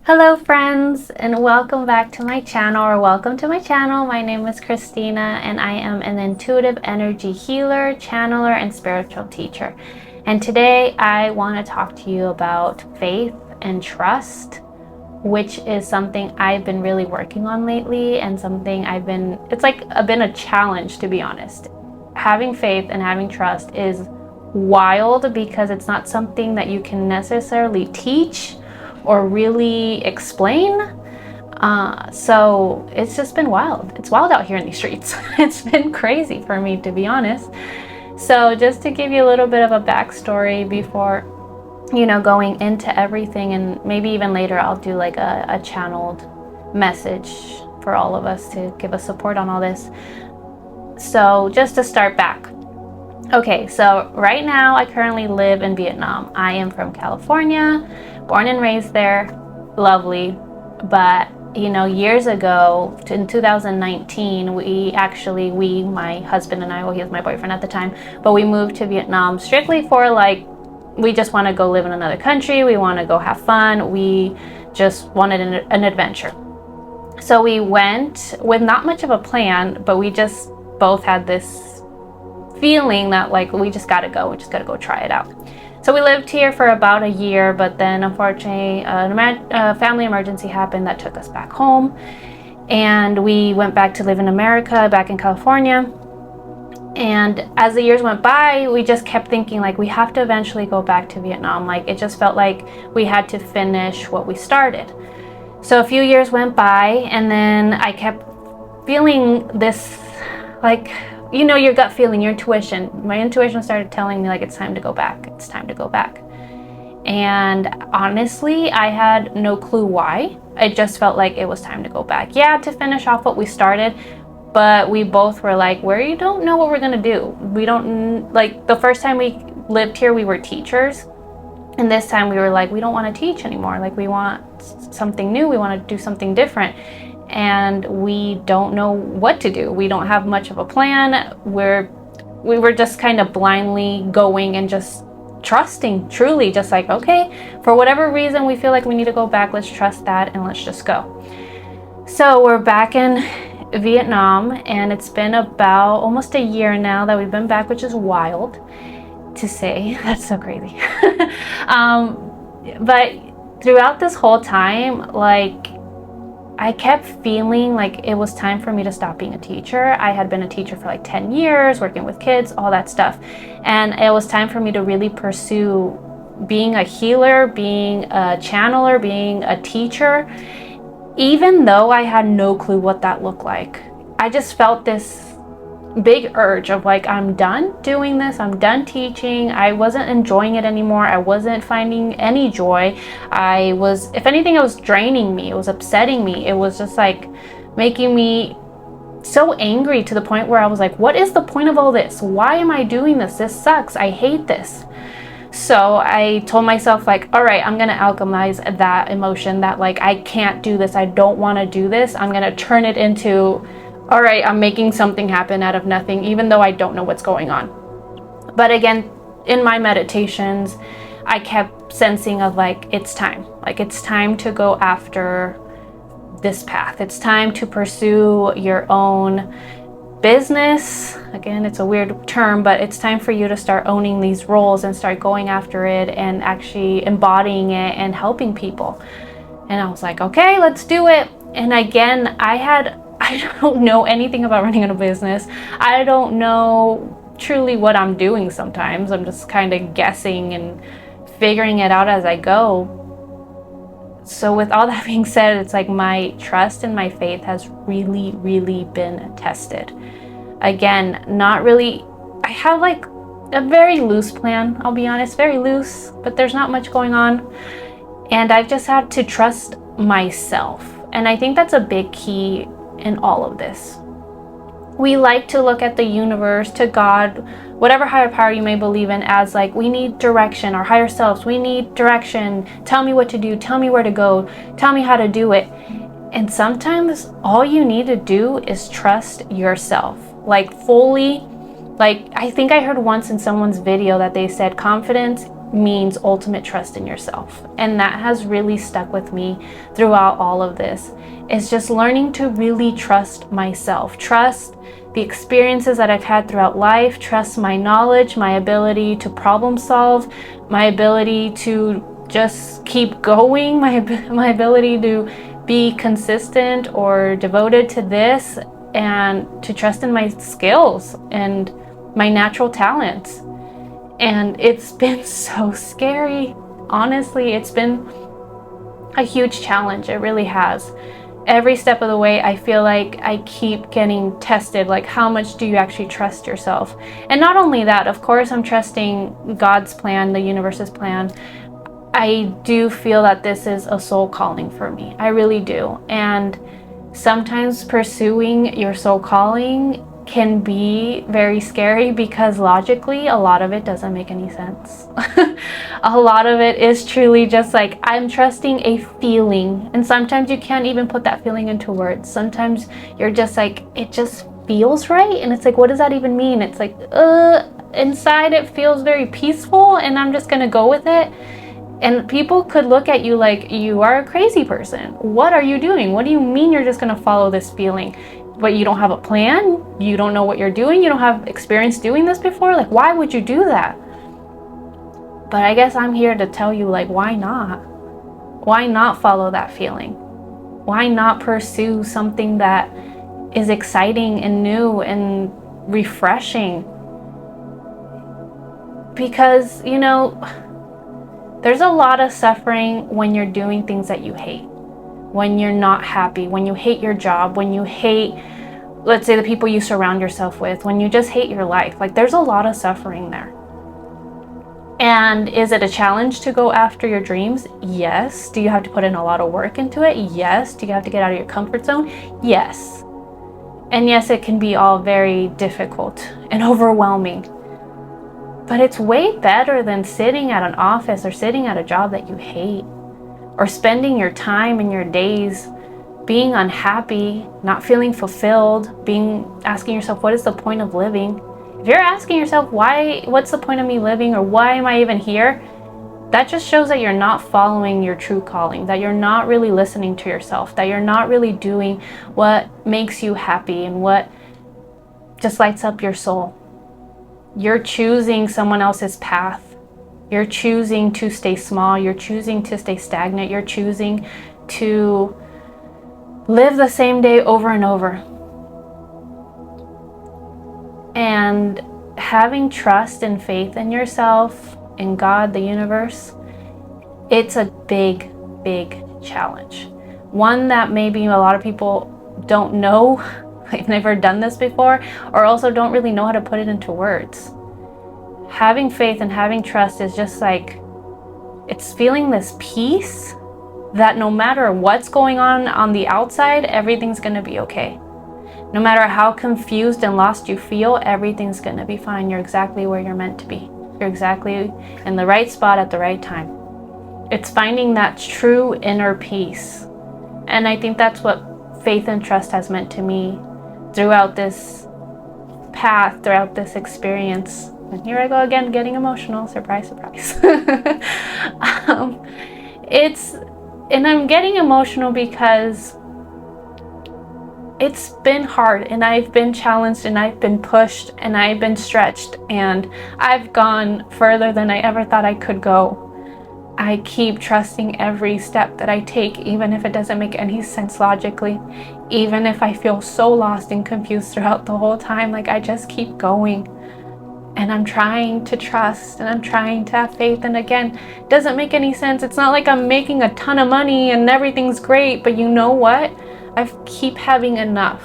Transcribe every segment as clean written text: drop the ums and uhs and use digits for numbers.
Hello friends, and welcome back to my channel, or welcome to my channel. My name is Cristina and I am an intuitive energy healer, channeler, and spiritual teacher. And today I want to talk to you about faith and trust, which is something I've been really working on lately, and something it's been a challenge, to be honest. Having faith and having trust is wild because it's not something that you can necessarily teach or really explain. So it's just been wild. It's wild out here in these streets. It's been crazy for me, to be honest. So just to give you a little bit of a backstory before, going into everything, and maybe even later I'll do like a channeled message for all of us to give us support on all this. So just to start back. Okay, so right now I currently live in Vietnam. I am from California, born and raised there, lovely. But years ago, in 2019, my husband and I, well, he was my boyfriend at the time, but we moved to Vietnam strictly for we just want to go live in another country. We want to go have fun. We just wanted an adventure. So we went with not much of a plan, but we just both had this feeling that we just gotta go try it out. So we lived here for about a year, but then unfortunately a family emergency happened that took us back home, and we went back to live in America, back in California. And as the years went by, we just kept thinking we have to eventually go back to Vietnam. It just felt like we had to finish what we started. So a few years went by, and then I kept feeling this your gut feeling, your intuition. My intuition started telling me it's time to go back. It's time to go back. And honestly, I had no clue why. It just felt like it was time to go back. Yeah, to finish off what we started, but we both were we don't know what we're gonna do. We don't, the first time we lived here, we were teachers. And this time we were we don't want to teach anymore. We want something new. We want to do something different. And we don't know what to do. We don't have much of a plan. We were just kind of blindly going and just trusting, truly just okay, for whatever reason we feel we need to go back, let's trust that and let's just go. So we're back in Vietnam, and it's been about almost a year now that we've been back, which is wild to say. That's so crazy. But throughout this whole time, I kept feeling it was time for me to stop being a teacher. I had been a teacher for 10 years, working with kids, all that stuff. And it was time for me to really pursue being a healer, being a channeler, being a teacher, even though I had no clue what that looked like. I just felt this big urge of I'm done doing this, I'm done teaching. I wasn't enjoying it anymore. I wasn't finding any joy. If anything, it was draining me, it was upsetting me. It was just making me so angry, to the point where I was what is the point of all this? Why am I doing this? This sucks. I hate this. So I told myself all right, I'm gonna alchemize that emotion that I can't do this, I don't want to do this. I'm gonna turn it into, all right, I'm making something happen out of nothing, even though I don't know what's going on. But again, in my meditations, I kept sensing of it's time. It's time to go after this path. It's time to pursue your own business. Again, it's a weird term, but it's time for you to start owning these roles and start going after it and actually embodying it and helping people. And I was okay, let's do it. And again, I don't know anything about running a business. I don't know truly what I'm doing sometimes. I'm just kind of guessing and figuring it out as I go. So with all that being said, it's my trust and my faith has really, really been tested. Again, not really, I have a very loose plan, I'll be honest, very loose, but there's not much going on. And I've just had to trust myself. And I think that's a big key in all of this. We like to look at the universe, to God, whatever higher power you may believe in, as we need direction, our higher selves, we need direction, tell me what to do, tell me where to go, tell me how to do it. And sometimes all you need to do is trust yourself, fully. I think I heard once in someone's video that they said confidence means ultimate trust in yourself. And that has really stuck with me throughout all of this. Is just learning to really trust myself, trust the experiences that I've had throughout life, trust my knowledge, my ability to problem solve, my ability to just keep going, my ability to be consistent or devoted to this, and to trust in my skills and my natural talents. And it's been so scary. Honestly, it's been a huge challenge. It really has. Every step of the way, I feel like I keep getting tested. Like, how much do you actually trust yourself? And not only that, of course, I'm trusting God's plan, the universe's plan. I do feel that this is a soul calling for me. I really do. And sometimes pursuing your soul calling can be very scary because logically a lot of it doesn't make any sense. A lot of it is truly just like, I'm trusting a feeling, and sometimes you can't even put that feeling into words. Sometimes you're just like, it just feels right, and it's like, what does that even mean? It's like, inside it feels very peaceful, and I'm just gonna go with it. And people could look at you like, you are a crazy person. What are you doing? What do you mean you're just gonna follow this feeling? But you don't have a plan? You don't know what you're doing? You don't have experience doing this before? Like, why would you do that? But I guess I'm here to tell you, like, why not? Why not follow that feeling? Why not pursue something that is exciting and new and refreshing? Because, you know, there's a lot of suffering when you're doing things that you hate, when you're not happy, when you hate your job, when you hate, let's say, the people you surround yourself with, when you just hate your life. Like, there's a lot of suffering there. And is it a challenge to go after your dreams? Yes. Do you have to put in a lot of work into it? Yes. Do you have to get out of your comfort zone? Yes. And yes, it can be all very difficult and overwhelming. But it's way better than sitting at an office or sitting at a job that you hate, or spending your time and your days being unhappy, not feeling fulfilled, asking yourself, what is the point of living? If you're asking yourself, what's the point of me living, or why am I even here? That just shows that you're not following your true calling, that you're not really listening to yourself, that you're not really doing what makes you happy and what just lights up your soul. You're choosing someone else's path. You're choosing to stay small. You're choosing to stay stagnant. You're choosing to live the same day over and over. And having trust and faith in yourself, in God, the universe, it's a big, big challenge. One that maybe a lot of people don't know. They've never done this before, or also don't really know how to put it into words. Having faith and having trust is just like, it's feeling this peace that no matter what's going on the outside, everything's going to be okay. No matter how confused and lost you feel, everything's going to be fine. You're exactly where you're meant to be. You're exactly in the right spot at the right time. It's finding that true inner peace. And I think that's what faith and trust has meant to me throughout this path, throughout this experience. And here I go again, getting emotional. Surprise, surprise. And I'm getting emotional because it's been hard, and I've been challenged, and I've been pushed, and I've been stretched, and I've gone further than I ever thought I could go. I keep trusting every step that I take, even if it doesn't make any sense logically, even if I feel so lost and confused throughout the whole time. Like, I just keep going, and I'm trying to trust, and I'm trying to have faith. And again, it doesn't make any sense. It's not like I'm making a ton of money and everything's great, but you know what? I keep having enough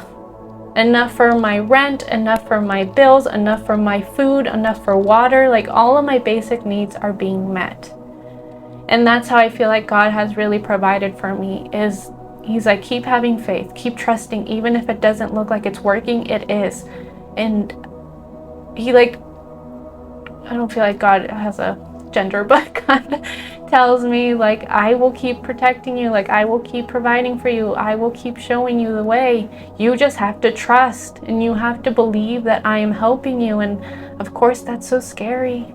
for my rent, enough for my bills, enough for my food, enough for water. Like, all of my basic needs are being met. And that's how I feel like God has really provided for me, is he's like, keep having faith, keep trusting, even if it doesn't look like it's working, it is. And he, like, I don't feel like God has a gender, but God tells me, like, I will keep protecting you, like, I will keep providing for you, I will keep showing you the way. You just have to trust, and you have to believe that I am helping you. And of course, that's so scary.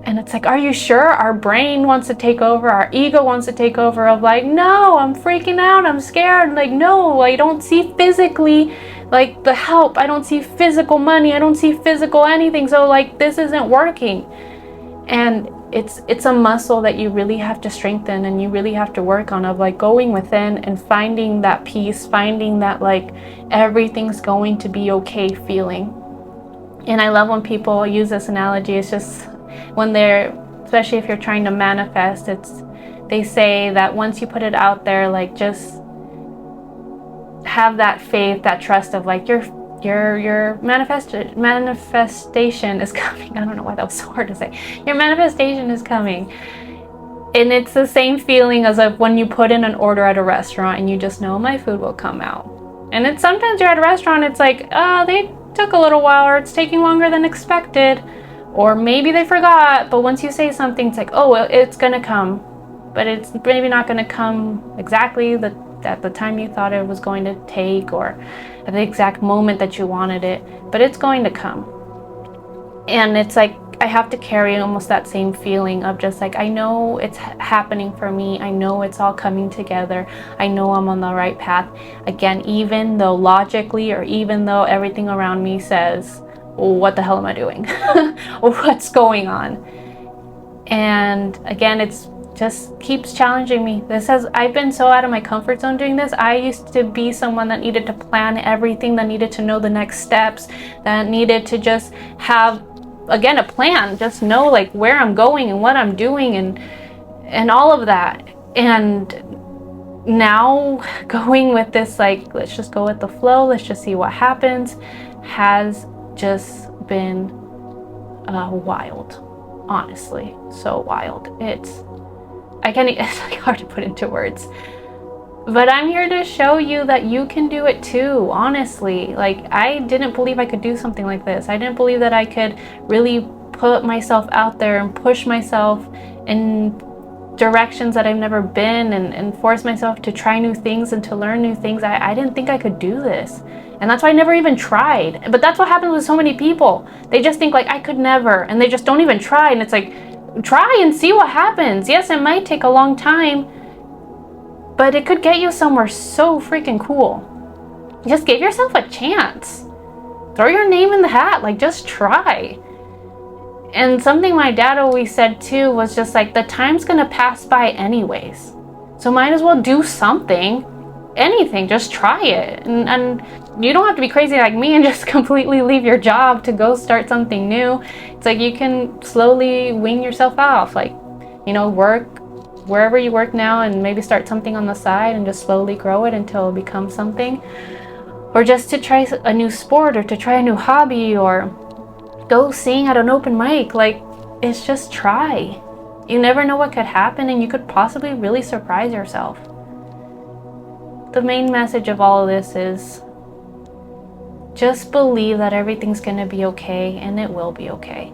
And it's like, are you sure? Our brain wants to take over, our ego wants to take over of like, no, I'm freaking out, I'm scared. Like, no, I don't see physically like the help. I don't see physical money. I don't see physical anything. So like, this isn't working. And it's a muscle that you really have to strengthen and you really have to work on, of like going within and finding that peace, finding that like everything's going to be okay feeling. And I love when people use this analogy. It's just when they're, especially if you're trying to manifest, they say that once you put it out there, like just have that faith, that trust of like your manifestation is coming. I don't know why that was so hard to say. Your manifestation is coming. And it's the same feeling as if when you put in an order at a restaurant and you just know my food will come out. And it's sometimes you're at a restaurant, it's like, they took a little while, or it's taking longer than expected, or maybe they forgot. But once you say something, it's like, oh, well, it's gonna come, but it's maybe not gonna come exactly at the time you thought it was going to take, or at the exact moment that you wanted it, but it's going to come. And it's like, I have to carry almost that same feeling of just like, I know it's happening for me. I know it's all coming together. I know I'm on the right path. Again, even though logically, or even though everything around me says, what the hell am I doing? What's going on? And again, it's just keeps challenging me. I've been so out of my comfort zone doing this. I used to be someone that needed to plan everything, that needed to know the next steps, that needed to just have, again, a plan, just know like where I'm going and what I'm doing and all of that. And now going with this, like, let's just go with the flow, let's just see what happens, has just been wild. Honestly, so wild. It's like hard to put into words. But I'm here to show you that you can do it too, honestly. Like, I didn't believe I could do something like this. I didn't believe that I could really put myself out there and push myself in directions that I've never been, and force myself to try new things and to learn new things. I didn't think I could do this. And that's why I never even tried. But that's what happens with so many people. They just think like, I could never, and they just don't even try. And it's like, try and see what happens. Yes, it might take a long time, but it could get you somewhere so freaking cool. Just give yourself a chance. Throw your name in the hat. Like, just try. And something my dad always said too was just like, the time's gonna pass by anyways. So might as well do something. Anything, just try it. And you don't have to be crazy like me and just completely leave your job to go start something new. It's like, you can slowly wean yourself off. Like, work wherever you work now and maybe start something on the side and just slowly grow it until it becomes something. Or just to try a new sport, or to try a new hobby, or go sing at an open mic. Like, it's just try. You never know what could happen, and you could possibly really surprise yourself. The main message of all of this is just believe that everything's going to be okay, and it will be okay.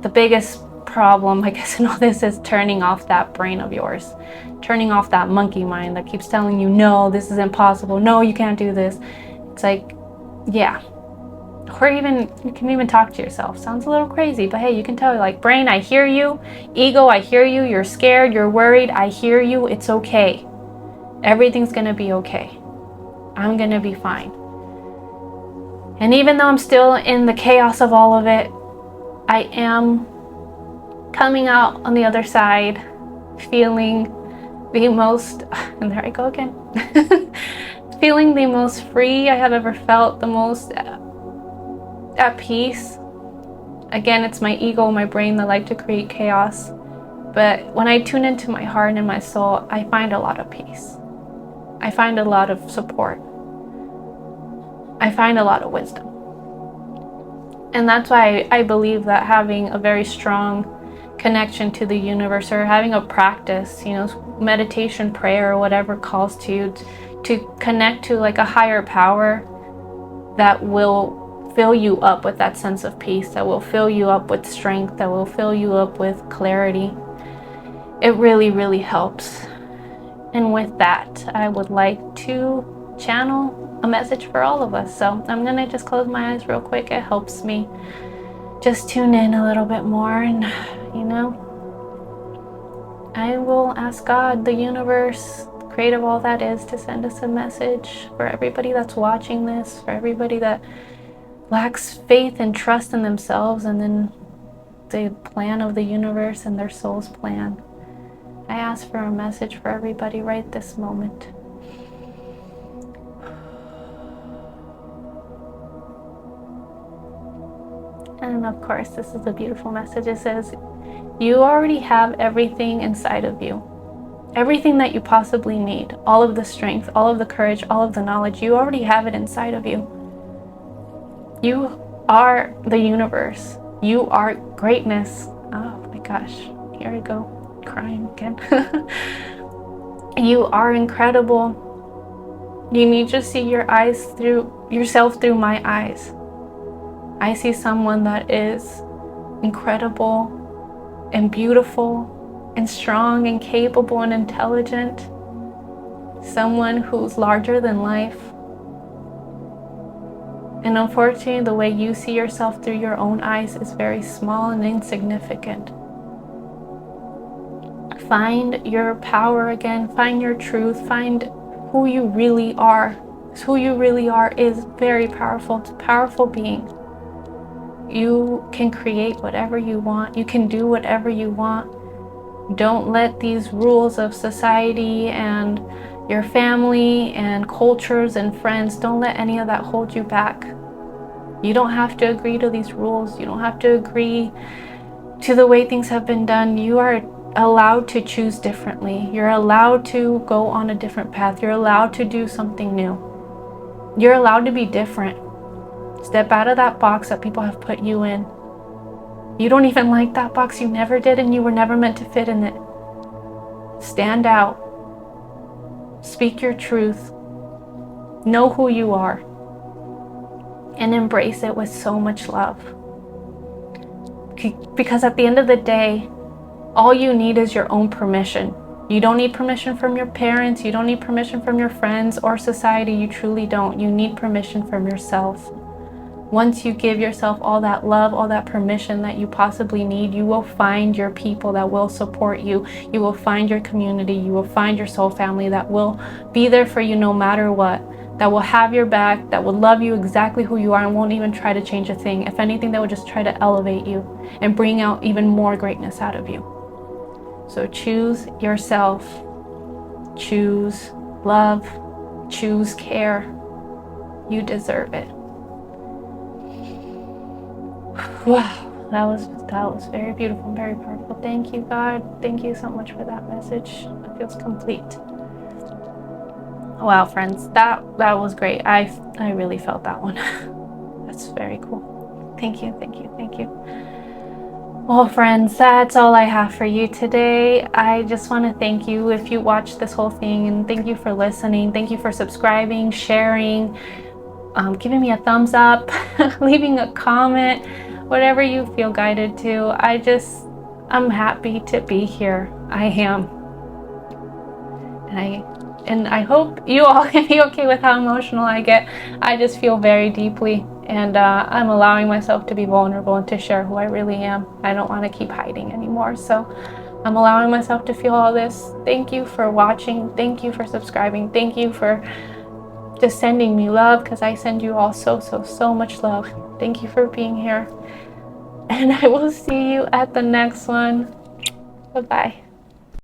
The biggest problem, I guess, in all this is turning off that brain of yours, turning off that monkey mind that keeps telling you, no, this is impossible, no, you can't do this. It's like, yeah. Or even, you can even talk to yourself. Sounds a little crazy, but hey, you can tell, like, brain, I hear you. Ego, I hear you. You're scared, you're worried, I hear you. It's okay. Everything's gonna be okay. I'm gonna be fine. And even though I'm still in the chaos of all of it, I am coming out on the other side feeling the most, and there I go again, feeling the most free I have ever felt, the most at peace. Again, it's my ego, my brain that like to create chaos. But when I tune into my heart and my soul, I find a lot of peace. I find a lot of support. I find a lot of wisdom. And that's why I believe that having a very strong connection to the universe, or having a practice, meditation, prayer, or whatever calls to you, to connect to like a higher power that will fill you up with that sense of peace, that will fill you up with strength, that will fill you up with clarity. It really, really helps. And with that, I would like to channel a message for all of us. So I'm gonna just close my eyes real quick. It helps me just tune in a little bit more and you know, I will ask God, the universe, creator of all that is, to send us a message for everybody that's watching this, for everybody that lacks faith and trust in themselves and then the plan of the universe and their soul's plan. I ask for a message for everybody right this moment. And of course, this is a beautiful message. It says, you already have everything inside of you. Everything that you possibly need. All of the strength, all of the courage, all of the knowledge. You already have it inside of you. You are the universe. You are greatness. Oh my gosh. Here I go. Crying again. You are incredible. You need to see yourself through my eyes. I see someone that is incredible and beautiful and strong and capable and intelligent. Someone who's larger than life. And unfortunately, the way you see yourself through your own eyes is very small and insignificant. Find your power again. Find your truth. Find who you really are. Who you really are is very powerful. It's a powerful being. You can create whatever you want. You can do whatever you want. Don't let these rules of society and your family and cultures and friends, don't let any of that hold you back. You don't have to agree to these rules. You don't have to agree to the way things have been done. You are allowed to choose differently. You're allowed to go on a different path. You're allowed to do something new. You're allowed to be different. Step out of that box that people have put you in. You don't even like that box. You never did, and you were never meant to fit in it. Stand out. Speak your truth. Know who you are. And embrace it with so much love. Because at the end of the day, all you need is your own permission. You don't need permission from your parents. You don't need permission from your friends or society. You truly don't. You need permission from yourself. Once you give yourself all that love, all that permission that you possibly need, you will find your people that will support you. You will find your community. You will find your soul family that will be there for you no matter what. That will have your back, that will love you exactly who you are and won't even try to change a thing. If anything, they will just try to elevate you and bring out even more greatness out of you. So choose yourself. Choose love. Choose care. You deserve it. Wow, that was very beautiful and very powerful. Thank you, God. Thank you so much for that message. It feels complete. Wow, friends, that was great. I really felt that one. That's very cool. Thank you, thank you, thank you. Well, friends, that's all I have for you today. I just want to thank you if you watched this whole thing, and thank you for listening. Thank you for subscribing, sharing, giving me a thumbs up, leaving a comment, whatever you feel guided to. I'm happy to be here. I am. And I hope you all can be okay with how emotional I get. I just feel very deeply, and I'm allowing myself to be vulnerable and to share who I really am. I don't want to keep hiding anymore, so I'm allowing myself to feel all this. Thank you for watching. Thank you for subscribing. Thank you for just sending me love, because I send you all so much love. Thank you for being here, and I will see you at the next one. Bye-bye.